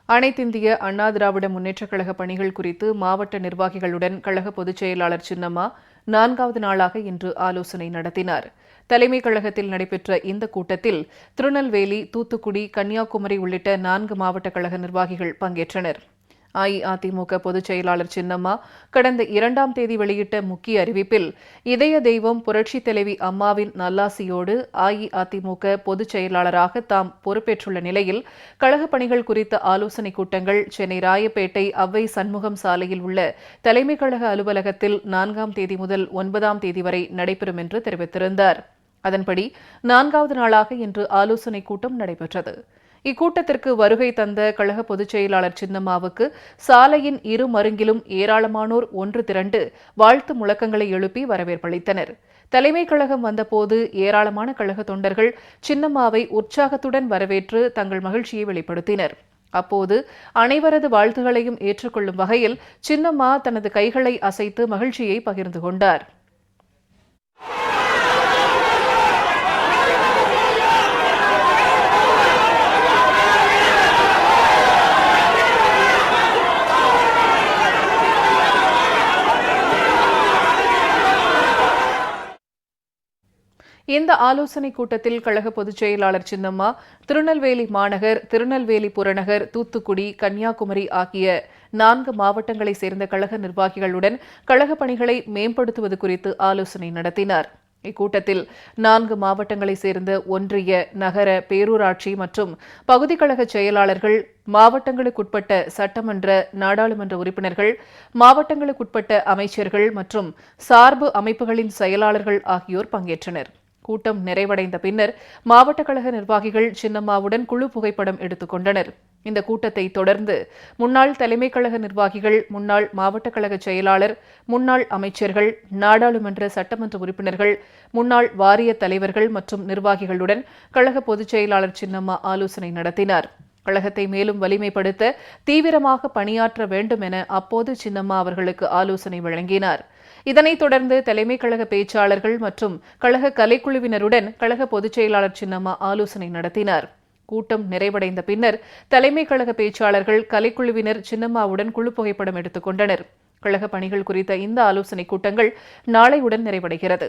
அனைத்திந்திய அண்ணா திராவிட முன்னேற்றக் கழக பணிகள் குறித்து மாவட்ட நிர்வாகிகளுடன் கழக பொதுச் செயலாளர் சின்னம்மா 4வது நாளாக இன்று ஆலோசனை நடத்தினார். தலைமைக் கழகத்தில் நடைபெற்ற இந்த கூட்டத்தில் திருநெல்வேலி, தூத்துக்குடி, கன்னியாகுமரி உள்ளிட்ட 4 மாவட்ட கழக நிர்வாகிகள் பங்கேற்றனர். அஇஅதிமுக பொதுச் செயலாளர் சின்னம்மா கடந்த 2ஆம் தேதி வெளியிட்ட முக்கிய அறிவிப்பில், இதய தெய்வம் புரட்சித் தலைவி அம்மாவின் நல்லாசியோடு அஇஅதிமுக பொதுச் செயலாளராக தாம் பொறுப்பேற்றுள்ள நிலையில், கழகப் பணிகள் குறித்த ஆலோசனைக் கூட்டங்கள் சென்னை ராயப்பேட்டை அவ்வை சண்முகம் சாலையில் உள்ள தலைமைக் கழக அலுவலகத்தில் 4ஆம் தேதி முதல் 9ஆம் தேதி வரை நடைபெறும் என்று தெரிவித்திருந்தார். அதன்படி 4வது நாளாக இன்று ஆலோசனைக் கூட்டம் நடைபெற்றது. இக்கூட்டத்திற்கு வருகை தந்த கழக பொதுச் செயலாளர் சின்னம்மாவுக்கு சாலையின் இரு மருங்கிலும் ஏராளமானோர் ஒன்று திரண்டு வாழ்த்து முழக்கங்களை எழுப்பி வரவேற்பளித்தனர். தலைமைக் கழகம் வந்தபோது ஏராளமான கழக தொண்டர்கள் சின்னம்மாவை உற்சாகத்துடன் வரவேற்று தங்கள் மகிழ்ச்சியை வெளிப்படுத்தினர். அப்போது அனைவரது வாழ்த்துகளையும் ஏற்றுக்கொள்ளும் வகையில் சின்னம்மா தனது கைகளை அசைத்து மகிழ்ச்சியை பகிர்ந்து கொண்டார். இந்த ஆலோசனைக் கூட்டத்தில் கழக பொதுச் செயலாளர் சின்னம்மா திருநெல்வேலி மாநகர், திருநெல்வேலி புறநகர், தூத்துக்குடி, கன்னியாகுமரி ஆகிய 4 மாவட்டங்களைச் சேர்ந்த கழக நிர்வாகிகளுடன் கழகப் பணிகளை மேம்படுத்துவது குறித்து ஆலோசனை நடத்தினார். இக்கூட்டத்தில் 4 மாவட்டங்களைச் சேர்ந்த ஒன்றிய, நகர, பேரூராட்சி மற்றும் பகுதி கழக செயலாளர்கள், மாவட்டங்களுக்குட்பட்ட சட்டமன்ற, நாடாளுமன்ற உறுப்பினர்கள், மாவட்டங்களுக்குட்பட்ட அமைச்சர்கள் மற்றும் சார்பு அமைப்புகளின் செயலாளர்கள் ஆகியோர் பங்கேற்றனர். கூட்டம் நிறைவடைந்த பின்னர் மாவட்ட கழக நிர்வாகிகள் சின்னம்மாவுடன் குழு புகைப்படம் எடுத்துக் கொண்டனர். இந்த கூட்டத்தை தொடர்ந்து முன்னாள் தலைமைக் கழக நிர்வாகிகள், முன்னாள் மாவட்ட கழக செயலாளர், முன்னாள் அமைச்சர்கள், நாடாளுமன்ற சட்டமன்ற உறுப்பினர்கள், முன்னாள் வாரிய தலைவர்கள் மற்றும் நிர்வாகிகளுடன் கழக பொதுச் செயலாளர் சின்னம்மா ஆலோசனை நடத்தினார். கழகத்தை மேலும் வலிமைப்படுத்த தீவிரமாக பணியாற்ற வேண்டும் என அப்போது சின்னம்மா அவர்களுக்கு ஆலோசனை வழங்கினார். இதனைத் தொடர்ந்து தலைமைக் கழக பேச்சாளர்கள் மற்றும் கழக கலைக்குழுவினருடன் கழக பொதுச் செயலாளர் சின்னம்மா ஆலோசனை நடத்தினார். கூட்டம் நிறைவடைந்த பின்னர் தலைமைக் கழக பேச்சாளர்கள், கலைக்குழுவினர் சின்னம்மாவுடன் குழு புகைப்படம் எடுத்துக் கொண்டனர். கழக பணிகள் குறித்த இந்த ஆலோசனைக் கூட்டங்கள் நாளையுடன் நிறைவடைகிறது.